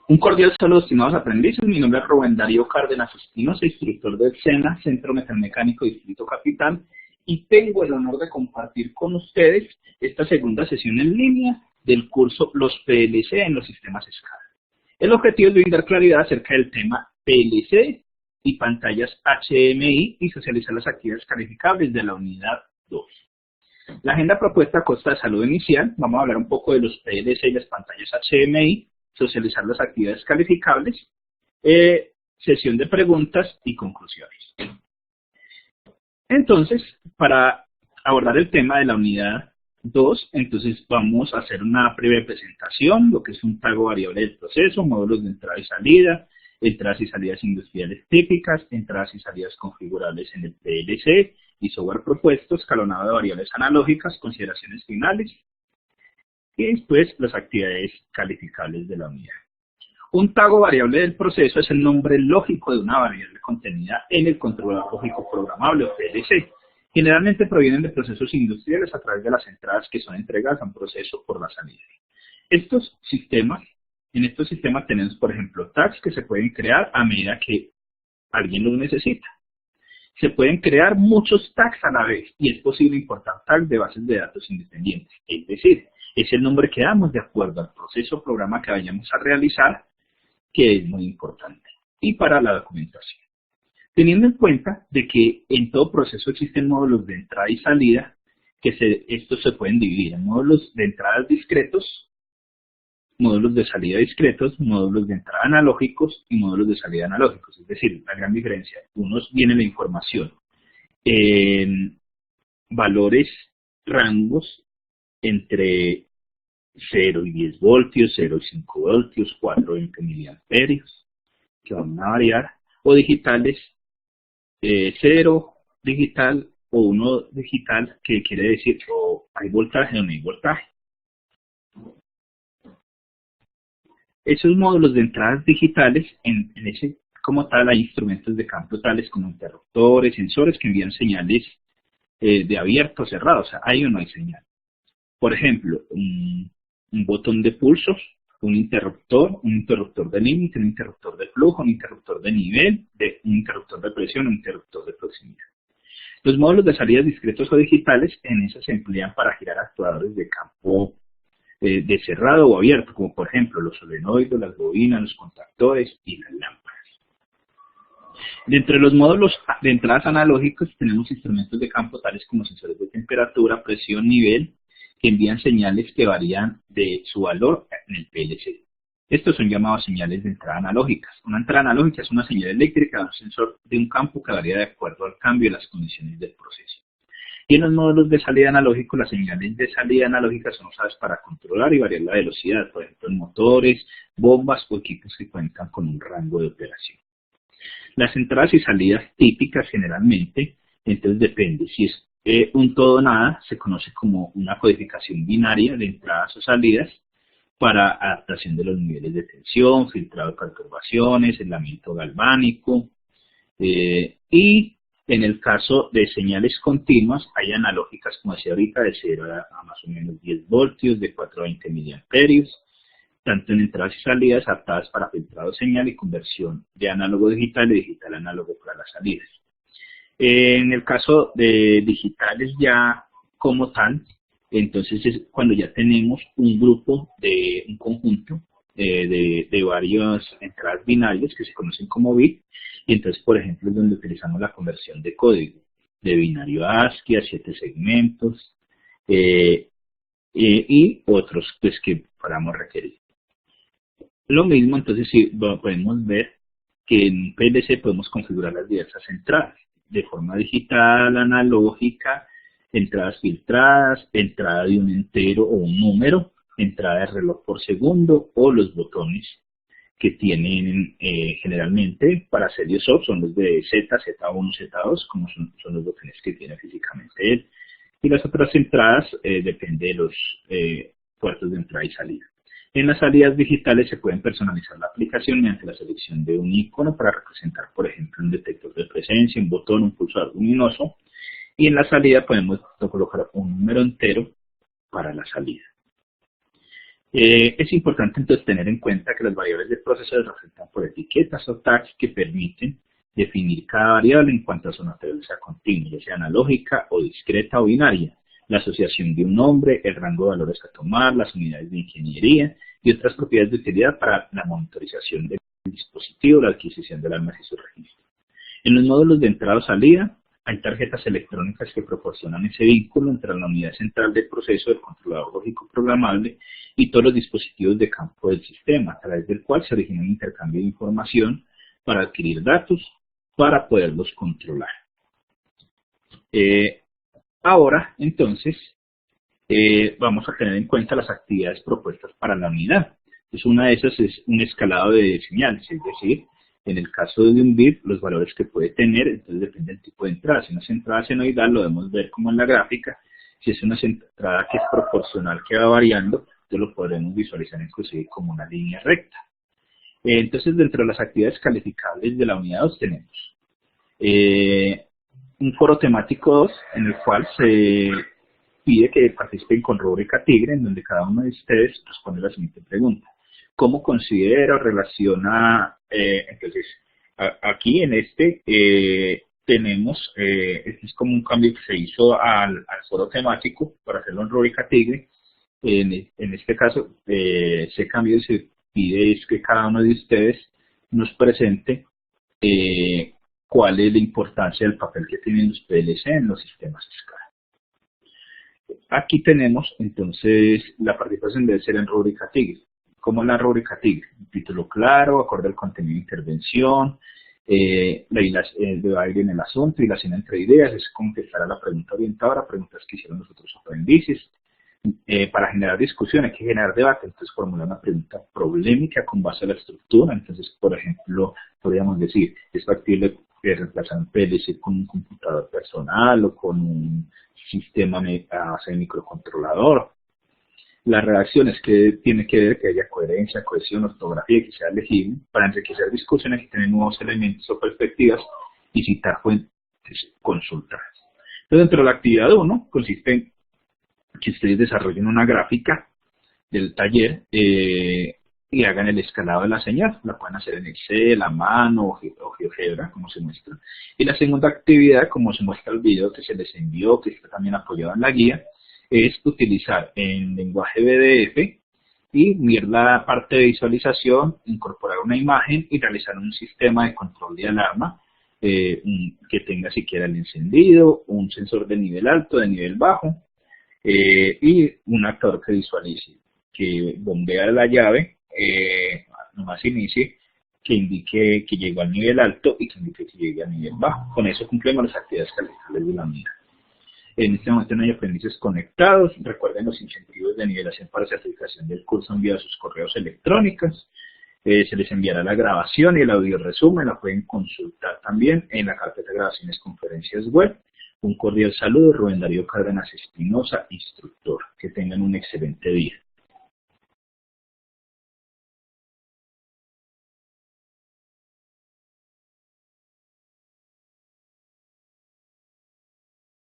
Un cordial saludo, estimados aprendices. Mi nombre es Rubén Darío Cárdenas Espino, soy instructor del SENA, Centro Metalmecánico Distrito Capital, y tengo el honor de compartir con ustedes esta segunda sesión en línea del curso Los PLC en los sistemas SCADA. El objetivo es brindar claridad acerca del tema PLC y pantallas HMI y socializar las actividades calificables de la unidad 2. La agenda propuesta consta de saludo inicial. Vamos a hablar un poco de los PLC y las pantallas HMI, socializar las actividades calificables, sesión de preguntas y conclusiones. Entonces, para abordar el tema de la unidad 2, entonces vamos a hacer una breve presentación, lo que es un pago variable del proceso, módulos de entrada y salida, entradas y salidas industriales típicas, entradas y salidas configurables en el PLC y software propuesto, escalonado de variables analógicas, consideraciones finales, y después las actividades calificables de la unidad. Un tago variable del proceso es el nombre lógico de una variable contenida en el controlador lógico programable o PLC. Generalmente provienen de procesos industriales a través de las entradas que son entregadas a un proceso por la salida. En estos sistemas tenemos, por ejemplo, tags que se pueden crear a medida que alguien los necesita. Se pueden crear muchos tags a la vez y es posible importar tags de bases de datos independientes. Es decir, es el nombre que damos de acuerdo al proceso o programa que vayamos a realizar, que es muy importante. Y para la documentación. Teniendo en cuenta de que en todo proceso existen módulos de entrada y salida, estos se pueden dividir en módulos de entrada discretos, módulos de salida discretos, módulos de entrada analógicos y módulos de salida analógicos. Es decir, la gran diferencia. Unos viene la información en valores, rangos, entre 0 y 10 voltios, 0 y 5 voltios, 4 y 20 miliamperios, que van a variar, o digitales, 0 digital o 1 digital, que quiere decir o hay voltaje o no hay voltaje. Esos módulos de entradas digitales, en ese como tal hay instrumentos de campo tales como interruptores, sensores que envían señales de abierto o cerrado, o sea, hay o no hay señal. Por ejemplo, un botón de pulsos, un interruptor de límite, un interruptor de flujo, un interruptor de nivel, un interruptor de presión, un interruptor de proximidad. Los módulos de salidas discretos o digitales, en eso se emplean para girar actuadores de campo de cerrado o abierto, como por ejemplo los solenoides, las bobinas, los contactores y las lámparas. Dentro de los módulos de entradas analógicos tenemos instrumentos de campo tales como sensores de temperatura, presión, nivel, que envían señales que varían de su valor en el PLC. Estos son llamados señales de entrada analógicas. Una entrada analógica es una señal eléctrica de un sensor de un campo que varía de acuerdo al cambio de las condiciones del proceso. Y en los módulos de salida analógicos, las señales de salida analógicas son usadas para controlar y variar la velocidad, por ejemplo, en motores, bombas o equipos que cuentan con un rango de operación. Las entradas y salidas típicas generalmente, entonces depende, si es un todo o nada, se conoce como una codificación binaria de entradas o salidas para adaptación de los niveles de tensión, filtrado de perturbaciones, aislamiento galvánico, y en el caso de señales continuas, hay analógicas, como decía ahorita, de 0 a más o menos 10 voltios, de 4 a 20 miliamperios, tanto en entradas y salidas adaptadas para filtrado de señal y conversión de análogo digital y digital análogo para las salidas. En el caso de digitales ya como tal, entonces es cuando ya tenemos un grupo, un conjunto de varias entradas binarias que se conocen como bit, y entonces por ejemplo es donde utilizamos la conversión de código, de binario a ASCII a 7 segmentos, y otros pues que podamos requerir. Lo mismo, entonces sí, podemos ver que en PLC podemos configurar las diversas entradas de forma digital, analógica, entradas filtradas, entrada de un entero o un número, entrada de reloj por segundo o los botones que tienen generalmente para series soft, son los de Z, Z1, Z2, como son los botones que tiene físicamente él. Y las otras entradas depende de los puertos de entrada y salida. En las salidas digitales se pueden personalizar la aplicación mediante la selección de un icono para representar, por ejemplo, un detector de presencia, un botón, un pulsador luminoso. Y en la salida podemos colocar un número entero para la salida. Es importante entonces tener en cuenta que las variables del proceso se representan por etiquetas o tags que permiten definir cada variable en cuanto a su naturaleza continua, ya sea analógica o discreta o binaria, la asociación de un nombre, el rango de valores a tomar, las unidades de ingeniería y otras propiedades de utilidad para la monitorización del dispositivo, la adquisición de armas y su registro. En los módulos de entrada o salida, hay tarjetas electrónicas que proporcionan ese vínculo entre la unidad central del proceso del controlador lógico programable y todos los dispositivos de campo del sistema, a través del cual se origina un intercambio de información para adquirir datos para poderlos controlar. Ahora, entonces, vamos a tener en cuenta las actividades propuestas para la unidad. Entonces, una de esas es un escalado de señales, es decir, en el caso de un bit, los valores que puede tener, entonces depende del tipo de entrada. Si es una entrada senoidal, lo debemos ver como en la gráfica. Si es una entrada que es proporcional, que va variando, entonces lo podremos visualizar inclusive como una línea recta. Entonces, dentro de las actividades calificables de la unidad 2 tenemos un foro temático 2, en el cual se pide que participen con rúbrica Tigre, en donde cada uno de ustedes responde la siguiente pregunta. ¿Cómo considera o relaciona? Entonces, aquí en este tenemos, este es como un cambio que se hizo al foro temático para hacerlo en rúbrica Tigre. En este caso, ese cambio se pide es que cada uno de ustedes nos presente cuál es la importancia del papel que tienen los PLC en los sistemas SCADA. Aquí tenemos entonces la participación debe ser en rúbrica Tigre. ¿Cómo es la rúbrica Tigre? Un título claro, acorde al contenido de intervención, debe ir en el asunto, hilación entre ideas, es contestar a la pregunta orientadora, preguntas que hicieron los otros aprendices. Para generar discusión hay que generar debate, entonces formular una pregunta problemática con base a la estructura. Entonces, por ejemplo, podríamos decir, ¿es factible reemplazar un PLC con un computador personal o con un sistema a base de microcontrolador? Las redacciones que tiene que ver que haya coherencia, cohesión, ortografía y que sea legible. Para enriquecer discusiones hay que tener nuevos elementos o perspectivas y citar fuentes consultadas. Entonces, dentro de la actividad 1 consiste en que ustedes desarrollen una gráfica del taller y hagan el escalado de la señal. La pueden hacer en Excel, a mano o GeoGebra, como se muestra. Y la segunda actividad, como se muestra el video que se les envió, que está también apoyado en la guía, es utilizar en lenguaje BDF y mirar la parte de visualización, incorporar una imagen y realizar un sistema de control de alarma que tenga siquiera el encendido, un sensor de nivel alto, de nivel bajo, y un actor que visualice, que bombea la llave, nomás inicie, que indique que llegó al nivel alto y que indique que llegue al nivel bajo. Con eso cumplimos las actividades calificables de la unidad. En este momento no hay aprendices conectados. Recuerden los incentivos de nivelación para certificación del curso enviados a sus correos electrónicos. Se les enviará la grabación y el audio resumen. La pueden consultar también en la carpeta de grabaciones conferencias web. Un cordial saludo, Rubén Darío Cárdenas Espinosa, instructor. Que tengan un excelente día.